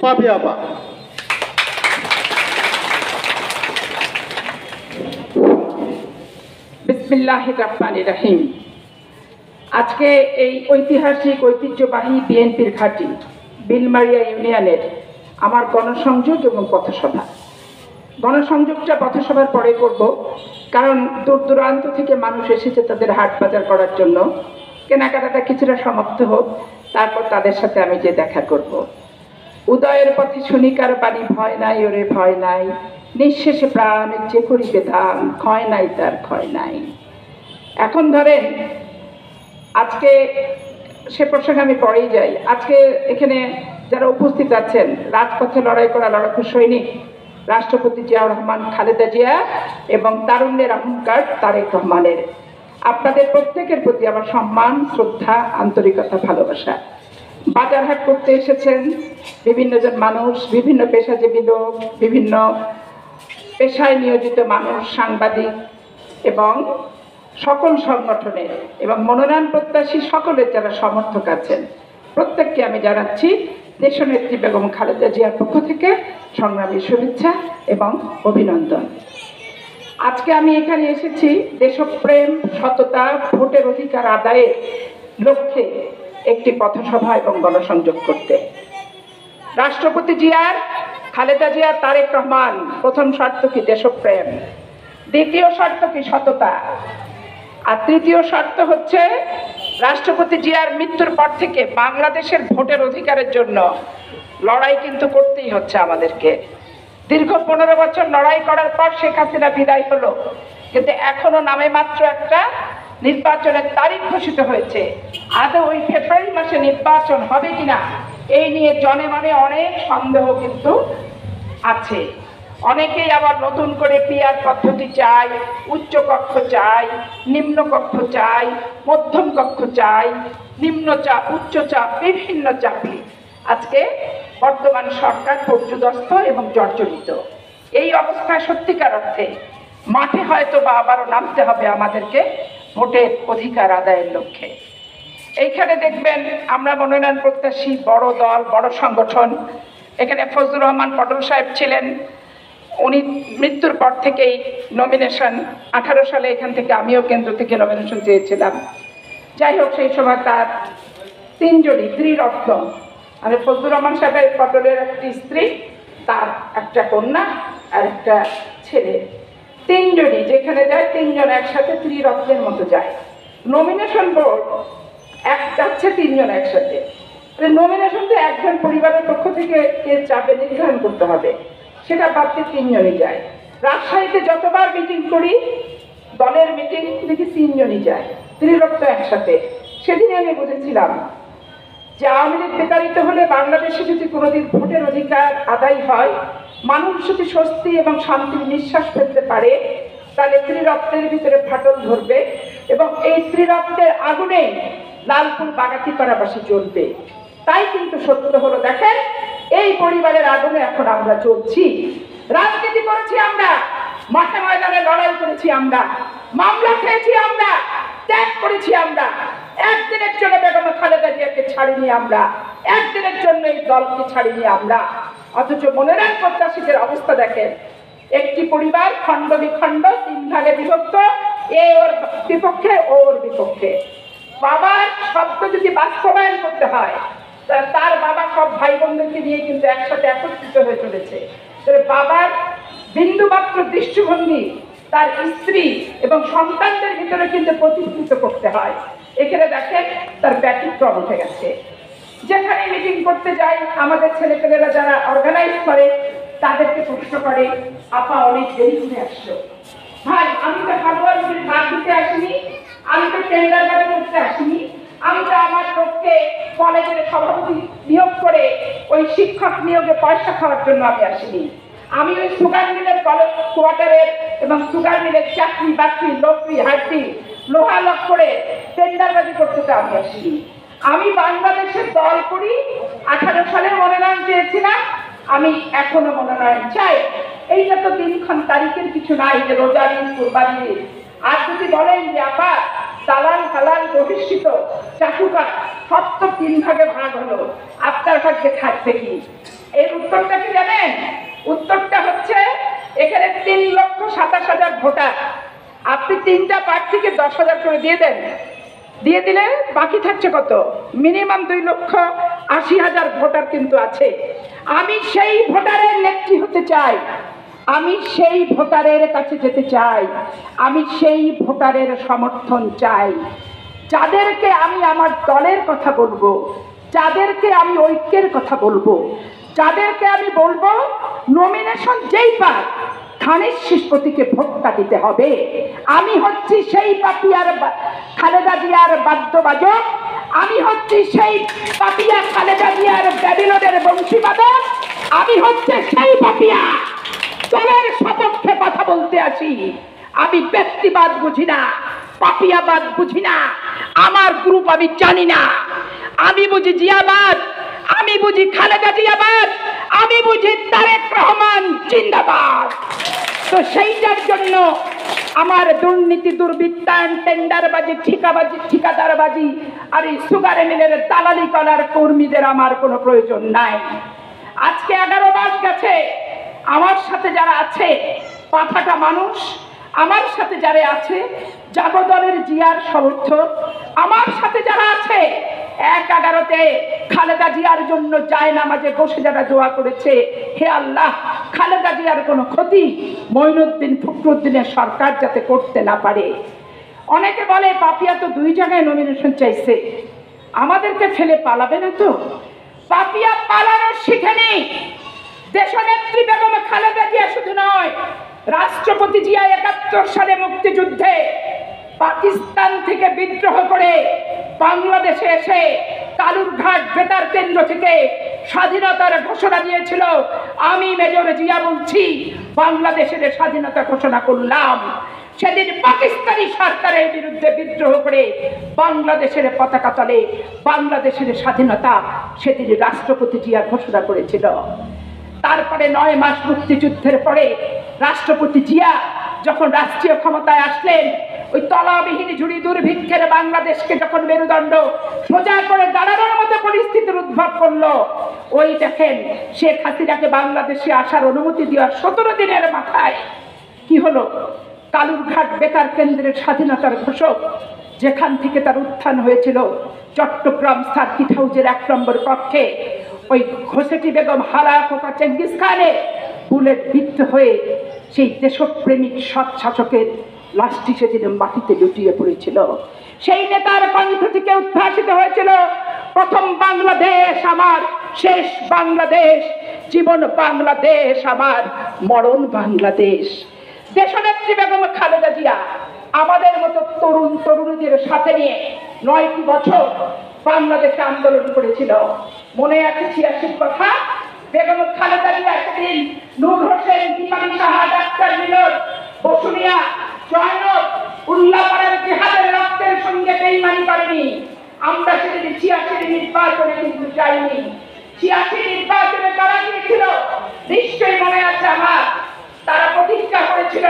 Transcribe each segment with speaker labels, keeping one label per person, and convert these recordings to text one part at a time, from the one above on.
Speaker 1: পাবে আপা।
Speaker 2: বিসমিল্লাহির রহমানির রহিম। আজকে এই ঐতিহাসিক ঐতিহ্যবাহী বিএনপির ঘাঁটি বিলমারিয়া ইউনিয়নের আমার গণসংযোগ এবং পথসভা। গণসংযোগটা পথসভার পরে করব, কারণ দূর দূরান্ত থেকে মানুষ এসেছে তাদের হাট বাজার করার জন্য। কেনাকাটাটা কিছুটা সমাপ্ত হোক, তারপর তাদের সাথে আমি যে দেখা করব। উদয়ের পথে শুনিকার বাণী, ভয় নাই ওরে ভয় নাই, নিঃশেষে প্রাণ যে করিবে দান, ক্ষয় নাই তার ক্ষয় নাই। এখন ধরেন আজকে সে প্রসঙ্গে আমি পরেই যাই। আজকে এখানে যারা উপস্থিত আছেন, রাজপথে লড়াই করা লড়াকু সৈনিক রাষ্ট্রপতি জিয়াউর রহমান, খালেদা জিয়া এবং তারুণ্যের অহংকার তারেক রহমানের, আপনাদের প্রত্যেকের প্রতি আমার সম্মান, শ্রদ্ধা, আন্তরিকতা, ভালোবাসা। বাজারহাট করতে এসেছেন বিভিন্ন জন মানুষ, বিভিন্ন পেশাজীবী লোক, বিভিন্ন পেশায় নিয়োজিত মানুষ, সাংবাদিক এবং সকল সংগঠনের এবং মনোনয়ন প্রত্যাশী সকলের যারা সমর্থক আছেন, প্রত্যেককে আমি জানাচ্ছি দেশনেত্রী বেগম খালেদা জিয়ার পক্ষ থেকে সংগ্রামী শুভেচ্ছা এবং অভিনন্দন। আজকে আমি এখানে এসেছি দেশপ্রেম, সততা, ভোটের অধিকার আদায়ের লক্ষ্যে একটি পথসভা এবং গণসংযোগ করতে। রাষ্ট্রপতি জিয়ার, খালেদা জিয়া, তারেক রহমান, প্রথম শর্ত কি দেশপ্রেম, দ্বিতীয় শর্ত কি সততা, আর তৃতীয় শর্ত হচ্ছে রাষ্ট্রপতি জিয়ার মৃত্যুর পর থেকে বাংলাদেশের ভোটের অধিকারের জন্য লড়াই কিন্তু করতেই হচ্ছে আমাদেরকে। দীর্ঘ 15 বছর লড়াই করার পর শেখ হাসিনা বিদায় হলো, কিন্তু এখনো নামে মাত্র একটা নির্বাচনের তারিখ ঘোষিত হয়েছে। আদৌ ওই ফেব্রুয়ারি মাসে নির্বাচন হবে কিনা এই নিয়ে জনে মনে অনেক সন্দেহ কিন্তু আছে। অনেকেই আবার নতুন করে পিআর পদ্ধতি চাই, উচ্চ কক্ষ চাই, নিম্ন কক্ষ চাই, মধ্যম কক্ষ চাই, নিম্ন চাপ, উচ্চ চাপ, বিভিন্ন চাপে আজকে বর্তমান সরকার পর্যুদস্ত এবং জর্জরিত। এই অবস্থায় সত্যিকার অর্থে মাঠে হয়তো বা আবারও নামতে হবে আমাদেরকে ভোটের অধিকার আদায়ের লক্ষ্যে। এইখানে দেখবেন আমরা মনোনয়ন প্রত্যাশী বড় দল, বড় সংগঠন। এখানে ফজলুর রহমান পটল সাহেব ছিলেন, উনি মৃত্যুর পর থেকেই নমিনেশন, 18 সালে এখান থেকে আমিও কেন্দ্র থেকে নমিনেশন চেয়েছিলাম। যাই হোক, সেই সময় তার 3 জনই ত্রিরত্ন, মানে ফজলুর রহমান সাহেবের পটলের একটি স্ত্রী, তার একটা কন্যা আর একটা ছেলে, 3 জনই যেখানে যায় 3 জন একসাথে ত্রিরত্নের মতো যায়। নমিনেশন বোর্ড যাচ্ছে 3 জন একসাথে। নমিনেশন তো একজন পরিবারের পক্ষ থেকে কে যাবে নির্ধারণ করতে হবে, সেটা ভাবতে 3 জনই যায়। রাজশাহীতে যতবার মিটিং করি, দলের মিটিং দেখি 3 জনই যায়, ত্রিরত্ন একসাথে। সেদিনে আমি বুঝেছিলাম যে আওয়ামী লীগ বিতাড়িত হলে বাংলাদেশে যদি কোনোদিন ভোটের অধিকার আদায় হয়, মানুষ যদি স্বস্তি এবং শান্তির নিঃশ্বাস ফেলতে পারে, তাহলে ত্রিরত্নের ভিতরে ফাটল ধরবে এবং এই ত্রিরত্নের আগুনে লালপুর বাগাতিপাড়াবাসী জ্বলবে। তাই কিন্তু সত্য হলো, দেখেন এই পরিবারের আগুনে এখন আমরা চলছি। রাজনীতি করেছি আমরা, মাঠে ময়দানে লড়াই করেছি আমরা, মামলা খেয়েছি আমরা, ত্যাগ করেছি আমরা। একদিনের জন্য বেগম খালেদা জিয়াকে ছাড়িনি আমরা, একদিনের জন্য এই দলকে ছাড়িনি আমরা। অথচ মনোনয়ন প্রত্যাশীদের অবস্থা দেখেন, একটি পরিবার খণ্ড বিখণ্ড, 3 ভাগে বিভক্ত, এ ওর বিপক্ষে, ওর বিপক্ষে। বাবার শব্দ যদি বাস্তবায়ন করতে হয়, তার বাবা সব ভাই বোনদেরকে নিয়ে কিন্তু একসাথে একত্রিত হয়ে চলেছে। বাবার বিন্দুমাত্র দৃষ্টিভঙ্গি তার স্ত্রী এবং সন্তানদের ভিতরে কিন্তু প্রতিফলিত করতে হয়। এখানে দেখেন তার ব্যতিক্রম উঠে গেছে। যেখানে মিটিং করতে যাই, আমাদের ছেলেপেলেরা যারা অর্গানাইজ করে তাদেরকে প্রশ্ন করে, আপা অনেক দেরি করে আসছো। ভাই, আমি তো হালুয়ার ভাগ দিতে আসিনি, আমি তো টেন্ডার বাড়ি করতে আসিনি, আমি তো আমার লোককে কলেজের সভাপতি নিয়োগ করে ওই শিক্ষক নিয়োগে পয়সা খাওয়ার জন্য আমি আসিনি। আমি ওই সুগার মিলের কোয়ার্টারের এবং সুগার মিলের চাকরি বাকরি নকরি হাড্ডি লোহা লক করে টেন্ডারবাজি করতে তো আমি আসিনি। আমি বাংলাদেশের দল করি, 18 সালে মনোনয়ন চেয়েছিলাম, আমি এখনো মনোনয়ন চাই। এইটা তো দিনক্ষণ তারিখের কিছু নাই যে রোজার ঈদ, কুরবানির ঈদ। আর যদি বলেন যে আপা দালাল হালাল প্রতিষ্ঠিত চাকুকা সব তো 3 ভাগে ভাগ হলো, আপনার ভাগ্যে থাকবে কি? এর উত্তরটা কি জানেন? উত্তরটা হচ্ছে এখানে 3,27,000 ভোটার, আপনি 3টা প্রার্থীকে 10,000 করে দিয়ে দেন, দিয়ে দিলে বাকি থাকছে কত? মিনিমাম 2,80,000 ভোটার কিন্তু আছে। আমি সেই ভোটারের নেত্রী হতে চাই, আমি সেই ভোটারের কাছে যেতে চাই, আমি সেই ভোটারের সমর্থন চাই, যাদেরকে আমি আমার দলের কথা বলবো, যাদেরকে আমি ঐক্যের কথা বলবো, যাদেরকে আমি বলবো নমিনেশন যেই পাক ধানের শীষ প্রতীকে ভোটটা দিতে হবে। আমি হচ্ছি সেই পাপিয়ার খালেদা জিয়ার বাদ্যবাদক, আমি হচ্ছি সেই পাপিয়া খালেদা জিয়ার ব্যাবিলনের বংশীবাদক, আমি হচ্ছে সেই পাপিয়া দলের সপক্ষে কথা বলতে আসি। আমি ব্যক্তিবাদ বুঝি না, পাপিয়াবাদ বুঝি না, আমার গ্রুপ আমি জানি না। আমি বুঝি জিয়াবাদ, আমি বুঝি খালেদা জিয়াবাদ, আমি বুঝি তারেক রহমান জিন্দাবাদ। তো সেইটার জন্য আমার দুর্নীতি, দুর্বৃত্তায়ন, টেন্ডারবাজি, ঠিকাদারবাজি আর এই সুগার মিলের দালালি করার কর্মীদের আমার কোনো প্রয়োজন নাই। আজকে 11 মাস গেছে, আমার সাথে যারা আছে পাঁঠাটা মানুষ, আমার সাথে যারা আছে জাগদলের জিয়ার সমর্থক, আমার সাথে যারা আছে 1/11-তে খালেদা জিয়ার জন্য জায়নামাজে বসে যারা দোয়া করেছে, হে আল্লাহ খালেদা জিয়ার কোনো ক্ষতি মঈনুদ্দিন ফখরুদ্দিনের সরকার যাতে করতে না পারে। অনেকে বলে পাপিয়া তো 2 জায়গায় নমিনেশন চাইছে, আমাদেরকে ফেলে পালাবে না তো? পাপিয়া পালানো শিখেনি। দেশনেত্রী বেগম খালেদা জিয়া শুধু নয়, রাষ্ট্রপতি জিয়া 71 সালে মুক্তিযুদ্ধে পাকিস্তান থেকে বিদ্রোহ করে বাংলাদেশে এসে কালুরঘাট বেতার কেন্দ্র থেকে স্বাধীনতার ঘোষণা দিয়েছিল। আমি মেজর জিয়া বলছি, বাংলাদেশের স্বাধীনতা ঘোষণা করলাম। সেদিন পাকিস্তানি সরকারের বিরুদ্ধে বিদ্রোহ করে বাংলাদেশের পতাকা তলে বাংলাদেশের স্বাধীনতা সেদিন রাষ্ট্রপতি জিয়া ঘোষণা করেছিল। তারপরে 9 মাস মুক্তিযুদ্ধের পরে রাষ্ট্রপতি জিয়া যখন রাষ্ট্রীয় ক্ষমতায় আসলেন, ওই তলাবিহীন ঝুড়ি দুর্ভিক্ষের বাংলাদেশকে যখন মেরুদণ্ড সোজা করে দাঁড়ানোর মতো পরিস্থিতির উদ্ভব করলো, ওই দেখেন শেখ হাসিনাকে বাংলাদেশে আসার অনুমতি দেওয়ার 17 দিনের মাথায় কি হলো? কালুরঘাট বেতার কেন্দ্রের স্বাধীনতার ঘোষক, যেখান থেকে তার উত্থান হয়েছিল চট্টগ্রাম সার্কিট হাউসের 1 নম্বর কক্ষে, ওই ঘোষেটি বেগম হালা কোকা চেঙ্গিস খানে বুলেট বিদ্ধ হয়ে সেই দেশপ্রেমিক সৎ শাসকের লাশটি সেদিন মাটিতে লুটিয়ে পড়েছিল। সেই নেতার কণ্ঠ থেকে উদ্ভাসিত হয়েছিল, প্রথম বাংলাদেশ আমার, শেষ বাংলাদেশ, জীবন বাংলাদেশ আমার, মরণ বাংলাদেশ। দেশনেত্রী বেগম খালেদা জিয়া আমাদের মতো তরুণ তরুণীদের সাথে নিয়ে 9টি বছর বাংলাদেশে আন্দোলন করেছিল। মনে আছে 86 কথা? বেগম খালেদা জিয়া সেদিন নূর হোসেন, ইমাম সাহা, ডাক্তার মিলন, বসুনিয়া, জয়নব, উল্লাপাড়ার জিহাদের রক্তের সঙ্গে বেইমানি করেনি। আমরা সেদিন 86 নির্বাচনে কিন্তু যাইনি। 86 নির্বাচনে তারা গিয়েছিল, নিশ্চয়ই মনে আছে আমার। তারা প্রতিজ্ঞা করেছিল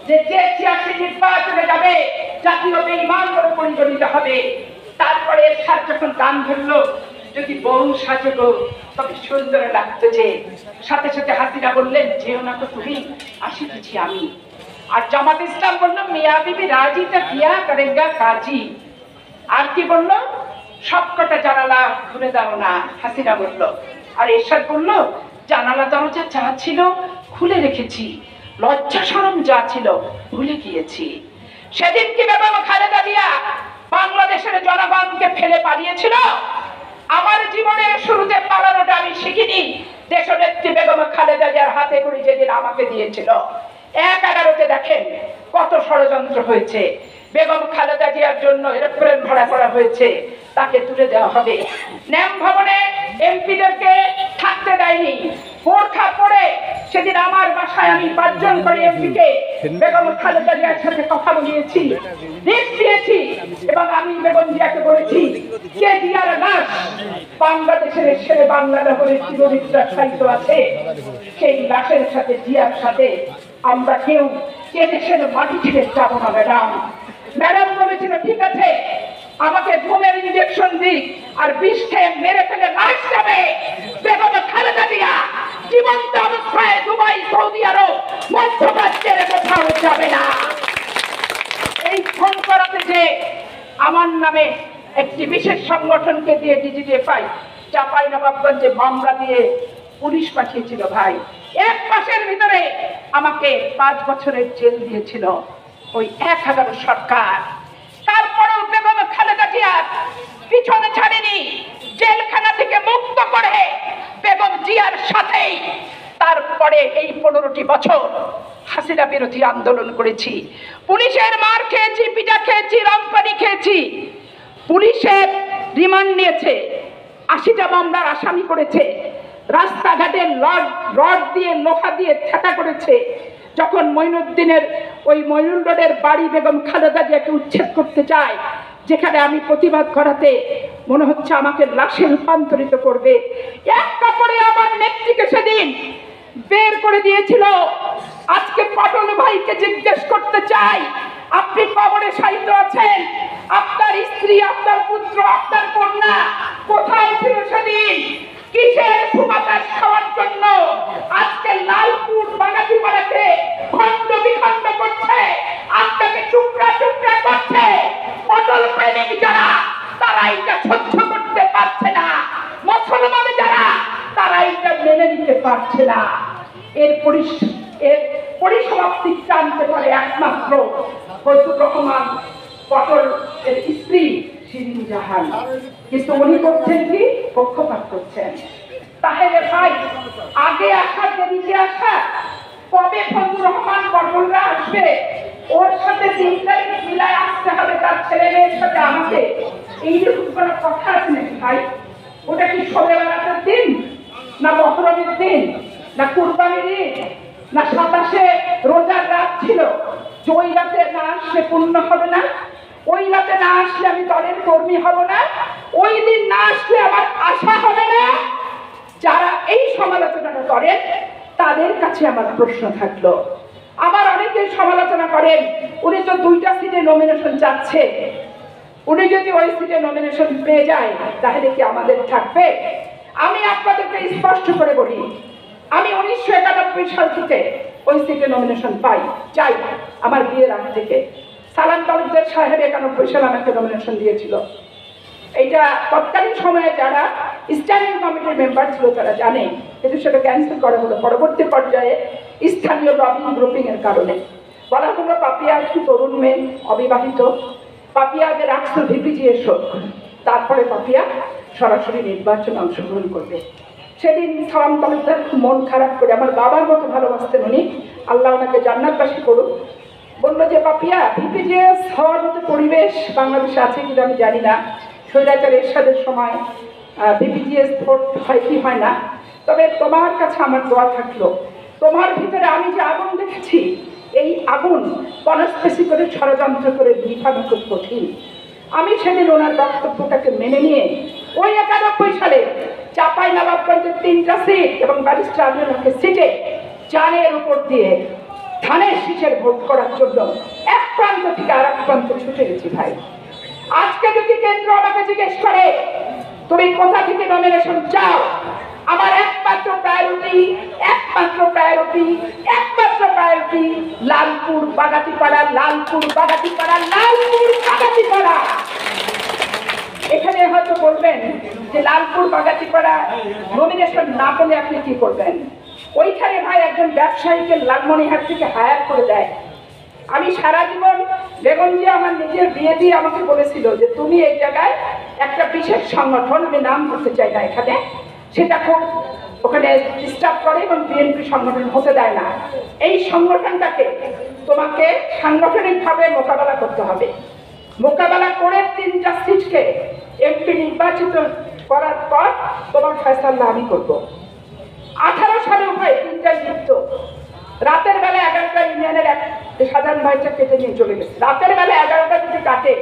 Speaker 2: যে 86 নির্বাচনে যাবে জাতীয় বেঈমান বলে পরিগণিত হবে। তারপরে এরশাদ যখন গান ধরলো, যদি বউ সাজো তবে সুন্দর লাগতো, যে সাথে সাথে হাসিনা বললেন যেও না তো তুমি, আসিতেছি আমি। আর জামাত ইসলাম বললো মিয়া বিবি রাজি তা বিয়া করেগা কাজী। আর কি বললো? সবকটা জানালা খুলে দাও না, হাসিনা বললো। আর এরশাদ বললো জানালা দরজা যা ছিল খুলে রেখেছি, লজ্জা শরম যা ছিল ভুলে গিয়েছি। সেদিন কি বেগম খালেদা জিয়া বাংলাদেশের জনগণকে ফেলে পালিয়েছিল? আমার জীবনের শুরুতে পালানোটা আমি শিখিনি, দেশনেত্রী বেগম খালেদা জিয়ার হাতে করে যেদিন আমাকে দিয়েছিল। 1/11-তে দেখেন কত ষড়যন্ত্র হয়েছে। বেগম খালেদা জিয়ার জন্য এরোপ্লেন ভাড়া করা হয়েছে, তাকে তুলে দেওয়া হবে। ন্যাম ভবনে এমপিদেরকে থাকতে দেয়নি, বোরখা পরে সেদিন আমার বাসায় আমি 5 জন করে এমপিকে বেগম খালেদা জিয়ার সাথে কথা বলিয়েছি, লিস্ট দিয়েছি, এবং আমি বেগম জিয়াকে বলেছি কে জিয়ার লাশ বাংলাদেশের শেরে বাংলা নগরে চিরনিদ্রা সাহিত্য আছে, সেই লাশের সাথে জিয়ার সাথে আমরা কেউ দেশের মাটি ছেড়ে যাবো না। ম্যাডাম বলেছিল ঠিক আছে, আমাকে ঘুমের ইঞ্জেকশন দিক আর বিষ খেয়ে মেরে ফেলে লাশ যাবে। বেগম খালেদা জিয়া জীবন্ত অবস্থায় দুবাই, সৌদি আরব, মধ্যপ্রাচ্যের কোথাও যাবে না। এই ফোন করাতে যে আমার নামে একটি বিশেষ সংগঠনকে দিয়ে ডিজিএফআই চাঁপাইনবাবগঞ্জে মামলা দিয়ে পুলিশ পাঠিয়েছিল ভাই। 1 মাসের ভিতরে আমাকে 5 বছরের জেল দিয়েছিল ওই 11 সরকার। তারপরেও বেগম খালেদা জিয়া পিছনে ছাড়েনি। জেলখানা থেকে মুক্ত করে বেগম জিয়ার সাথেই তারপরে এই 15টি বছর হাসিনা বিরোধী আন্দোলন করেছি। পুলিশের মার খেয়েছি, পিটা খেয়েছি, রংপানি খেয়েছি। পুলিশের রিমান্ড নিয়েছে, 80টা মামলার আসামি করেছে। রাস্তাঘাটে রড দিয়ে, লোহা দিয়ে ঠেকা করেছে। যখন মঈনুদ্দিনের ওই মঈনুল রোডের বাড়ি বেগম খালেদা জিয়াকে উচ্ছেদ করতে চায়, যেখানে আমি প্রতিবাদ করাতে মনে হচ্ছে আমাকে লাশে রূপান্তরিত করবে, এক কাপড়ে আমার নেত্রীকে সেদিন বের করে দিয়েছিল। আজকে পটল ভাইকে জিজ্ঞেস করতে চাই, আপনি কবরে শায়িত আছেন, আপনার স্ত্রী, আপনার পুত্র, আপনার কন্যা কোথায় ছিল সেদিন? কিসের সুবাতাস খাওয়ার জন্য আজকে লালপুর বাগাতিপাড়াকে খণ্ড বিখণ্ড করছে, আপনাকে টুকরা টুকরা করছে? পটল প্রেমিক যারা, তারা এটা সহ্য করতে পারছে না। মুসলমান যারা, তারা এটা মেনে নিতে পারছে না। এর পরিসমাপ্তি টানতে পারে একমাত্র ফজলুর রহমান পটল এর স্ত্রী শিরিন জাহান। কিন্তু উনি করছেন কি? পক্ষপাত করছেন। তাহলে ভাই, আগে আসা দেরিতে আসা, কবে ফজলুর রহমান পটলরা আসবে? ওর সাথে দিনটাই মিলায় আসতে হবে তার ছেলে মেয়ের সাথে আমাকে। এইরকম কোনো কথা আছে নাকি ভাই? ওটা কি শবে বরাতের দিন, না মহরমের দিন, না কুরবানির ঈদ, না 27-এ রোজার রাত ছিল? যে ওই রাতে না আসলে পূর্ণ হবে না? ওই রাতে না আসলে আমি দলের কর্মী হব না? ওই দিন না আসলে আমার আশা হবে না? যারা এই সমালোচনাটা করেন তাদের কাছে আমার প্রশ্ন থাকলো। আবার অনেকে সমালোচনা করেন, উনি তো 2টা সিটে নমিনেশন চাচ্ছে, উনি যদি ওই সিটে নমিনেশন পেয়ে যায় তাহলে কি আমাদের থাকবে? আমি আপনাদেরকে স্পষ্ট করে বলি, আমি 1991 সাল থেকে ওই সিটে নমিনেশন চাই। আমার বিয়ের আগ থেকে সালাম তালুকদার সাহেব 91 সালে আমাকে নমিনেশন দিয়েছিল। এইটা তৎকালীন সময়ে যারা স্ট্যান্ডিং কমিটির মেম্বার ছিল তারা জানে, কিন্তু সেটা ক্যান্সেল করা হলো পরবর্তী পর্যায়ে স্থানীয় লবিং গ্রুপিং এর কারণে। বলা হলো পাপিয়া একটি তরুণ মেয়ে, অবিবাহিত, পাপিয়া আগে রাখছিল ভিপিজিএস হোক, তারপরে পাপিয়া সরাসরি নির্বাচনে অংশগ্রহণ করবে। সেদিন সালাম তালুকদার মন খারাপ করে, আমার বাবার মতো ভালোবাসতেন উনি, আল্লাহ ওনাকে জান্নাতবাসী করুক, বললো যে পাপিয়া, ভিপিজিএস হওয়ার মতো পরিবেশ বাংলাদেশে আছে কিনা আমি জানি না, স্বৈরাচার এরশাদের সময় ভিপিজিএস ভোট হয় কি হয় না, তবে তোমার কাছে আমার দোয়া থাকলো। তোমার ভিতরে আমি যে আগুন দেখেছি, এই আগুন কনস্পেসি করে ষড়যন্ত্র করে নিভানো খুব কঠিন। আমি সেদিন ওনার বক্তব্যটাকে মেনে নিয়ে ওই 91 সালে চাঁপাইনবাবগঞ্জের 3টা সিট এবং ব্যারিস্টার আমিনুল হকের সিটে জানের উপর দিয়ে ধানের শীষের ভোট করার জন্য এক প্রান্ত থেকে আর এক প্রান্ত ছুটে গেছি ভাই। আজকে যদি কেন্দ্র আমাকে জিজ্ঞেস করে তুমি কোথা থেকে নমিনেশন চাও, আমার একমাত্র প্রায়োরিটি লালপুর বাগাতিপাড়া, লালপুর বাগাতিপাড়া, লালপুর বাগাতিপাড়া। এখানে হয়তো বলবেন যে লালপুর বাগাতিপাড়া নমিনেশন না পেলে আপনি কি করবেন? ওইখানে ভাই একজন ব্যবসায়ীকে লালমনিরহাট থেকে হায়ার করে দেয়। আমি সারা জীবন, বেগম জিয়া আমার নিজের বিয়ে দিয়ে আমাকে বলেছিল যে তুমি এই জায়গায় একটা বিশেষ সংগঠন, আমি নাম করতে চাই না এখানে, সেটা খুব ওখানে ডিস্টার্ব করে এবং বিএনপি সংগঠন হতে দেয় না। এই সংগঠনটাকে তোমাকে সাংগঠনিকভাবে মোকাবেলা করতে হবে। মোকাবেলা করে 3টা সিটকে এমপি নির্বাচিত করার পর তোমার ফয়সালা আমি করবো। 18 সালে ভাই 3টা যুক্ত, রাতের বেলা 11টা ইউনিয়নের সাধারণ ভাইটা কেটে নিয়ে চলে গেছে। রাতের বেলা 11টা যদি কাটে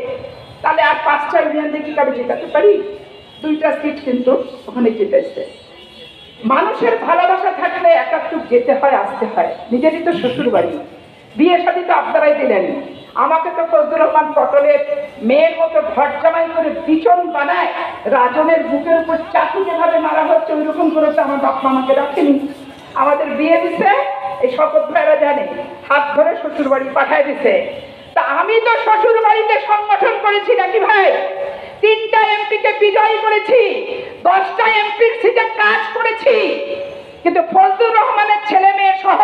Speaker 2: তাহলে আর 5টা ইউনিয়ন দিয়ে কিভাবে জেতাতে পারি? 2টা সিট কিন্তু ওখানে জিতেছে। মানুষের ভালোবাসা থাকলে একাত্তর যেতে হয়, আসতে হয়। নিজেরই তো শ্বশুর বাড়ি, বিয়ে শাদী তো আপনারাই দিলেন, আমাকে তো ফজলুর রহমান পটলের মেয়ের মতো ঘর জামাই করে বিচন বানায়, রাজনের বুকের উপর চাকু যেভাবে মারা হচ্ছে ওইরকম করে তো আমার বাপ মা আমাকে রাখেনি। আমাদের বিয়ে দিছে, এই শপথ ভাইরা জানে, হাত ধরে শ্বশুর বাড়ি পাঠায় দিছে। তা আমি তো শ্বশুর বাড়িতে সংগঠন করেছি নাকি ভাই, 3টা এমপিকে বিজয়ী করেছি, 10টা এমপির সিটে কাজ করেছি। কিন্তু ফজলুর রহমানের ছেলে মেয়ে সহ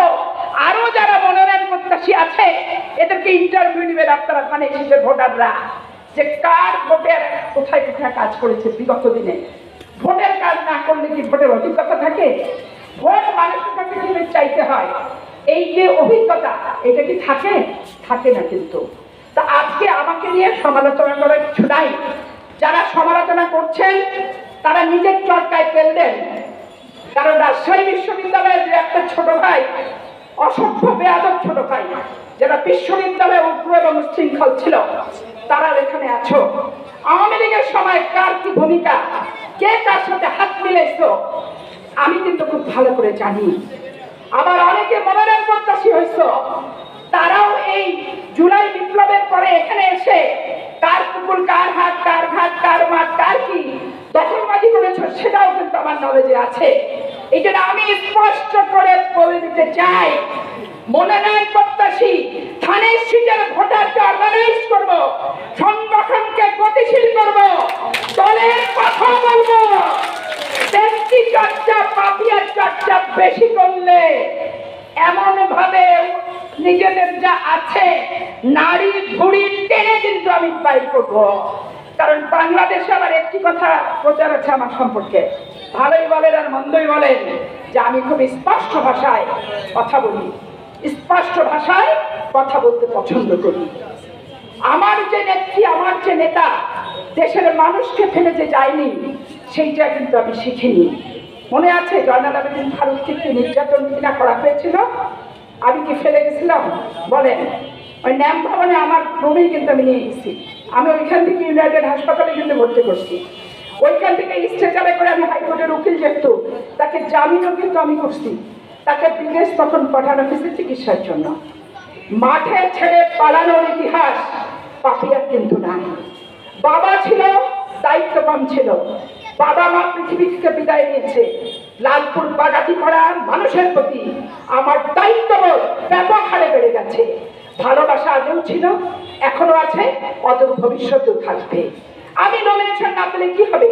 Speaker 2: আরো যারা মনোনয়ন প্রত্যাশী আছে এদেরকে ইন্টারভিউ নেবেন আপনারা ধানের শীষের ভোটাররা, যে কার ভোটের কোথায় কোথায় কাজ করেছে বিগত দিনে। ভোটের কাজ না করলে কি ভোটের অভিজ্ঞতা থাকে? ভোট মানুষের কাছে কিভাবে চাইতে হয়, এই যে অভিজ্ঞতা এটা কি থাকে? থাকে না। কিন্তু তা আজকে আমাকে নিয়ে সমালোচনা করার কিছু নাই। যারা সমালোচনা করছেন তারা নিজের চরকায় তেল দেন। কারণ রাজশাহী বিশ্ববিদ্যালয়ের যে একটা ছোট ভাই, অসভ্য বেয়াদব ছোট ভাই, যারা বিশ্ববিদ্যালয়ে উগ্র এবং শৃঙ্খল ছিল, তারা এখানে আছো। আওয়ামী লীগের সময় কার কি ভূমিকা, কে কার সাথে হাত মিলাইছ, আমি কিন্তু খুব ভালো করে জানি। আবার অনেকে মনোনয়ন প্রত্যাশী হয়েছ, তারাও এই জুলাই বিপ্লবের পরে এখানে এসে কার পুকুর, কার হাট, কার ঘাট, কার মাঠ, কার কি দখলবাজি করেছ, সেটাও কিন্তু আমার নলেজে আছে। এই জন্য আমি স্পষ্ট করে বলে দিতে চাই, মনোনয়ন প্রত্যাশী ধানের শীষের ভোটারকে অর্গানাইজ করব, সংগঠনকে গতিশীল করব, দলের কথা বলবো। ব্যক্তি চর্চা, পাপিয়ার চর্চা বেশি করলে এমন ভাবে নিজেদের যা আছে নারী ভুড়ি টেনে কিন্তু আমি বাইর করবো। কারণ বাংলাদেশে আবার একটি কথা প্রচার আছে আমার সম্পর্কে, ভালোই বলেন আর মন্দই বলেন, যে আমি খুব স্পষ্ট ভাষায় কথা বলি, স্পষ্ট ভাষায় কথা বলতে পছন্দ করি। আমার যে নেত্রী, আমার যে নেতা দেশের মানুষকে ফেলে যে যায়নি, সেইটা কিন্তু আমি শিখিনি। মনে আছে জয়নাল আবেদিন ফারুককে কি নির্যাতন কিনা করা হয়েছিল, আমি কি ফেলে গেছিলাম বলেন? ওই ন্যাম ভবনে আমার রুমেই কিন্তু আমি নিয়ে গেছি, আমি ওইখান থেকে ইউনাইটেড হাসপাতালে কিন্তু ভর্তি করছি, ওইখান থেকে স্ট্রেচারে করে আমি হাইকোর্টের উকিল যেহেতু, তাকে জামিনও কিন্তু আমি করছি, তাকে বিদেশ তখন পাঠানো হয়েছে চিকিৎসার জন্য। মাঠে ছেড়ে পালানোর ইতিহাস পাপিয়ার কিন্তু নাই। বাবা ছিল, দায়িত্ববান ছিল, বাবা মা পৃথিবী থেকে বিদায় নিয়েছে, লালপুর বাগাতি করা মানুষের প্রতি আমার দায়িত্ববোধ ব্যাপক হারে বেড়ে গেছে। ভালোবাসা আগেও ছিল, এখনো আছে, অদূর ভবিষ্যতেও থাকবে। আমি নমিনেশন না পেলে কি হবে?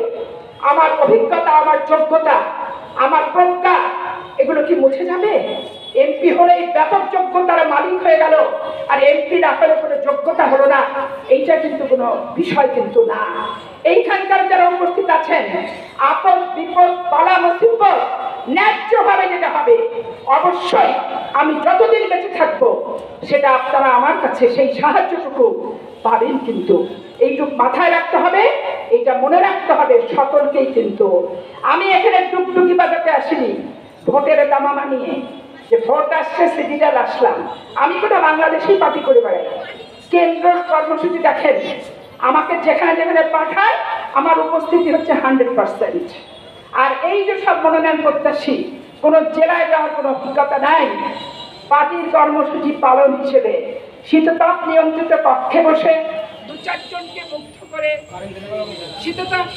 Speaker 2: আমার অভিজ্ঞতা, আমার যোগ্যতা, আমার প্রজ্ঞা, এগুলো কি মুছে যাবে? এমপি হলে ব্যাপক যোগ্যতার মালিক হয়ে গেল, আর এমপি না হলে কোনো যোগ্যতা হলো না, এইটা কিন্তু কোনো বিষয় কিন্তু না। এইখানকার যারা উপস্থিত আছেন, আপদ বিপদ বালা মুসিবত ন্যায্যভাবে যেটা হবে, অবশ্যই আমি যতদিন বেঁচে থাকবো সেটা আপনারা আমার কাছে সেই সাহায্যটুকু পাবেন। কিন্তু এইটুকু মাথায় রাখতে হবে, এইটা মনে রাখতে হবে সকলকেই। কিন্তু আমি এখানে টুকটুকি বাজাতে আসিনি ভোটের দামামা নিয়ে, যে ভোট আসছে সিডিটাল আসলাম। আমি কোনো বাংলাদেশেই পার্টি করে বেড়াই। কেন্দ্রের কর্মসূচি দেখেন, আমাকে যেখানে যেখানে পাঠায় আমার উপস্থিতি হচ্ছে 100%। আর এই যে সব মনোনয়ন প্রত্যাশী, কোনো জেলায় যাওয়ার কোনো অভিজ্ঞতা নাই। পার্টির কর্মসূচি পালন হিসেবে শীততাপ নিয়ন্ত্রিত কক্ষে বসে 2-4 জনকে মুক্ত করে শীততাপ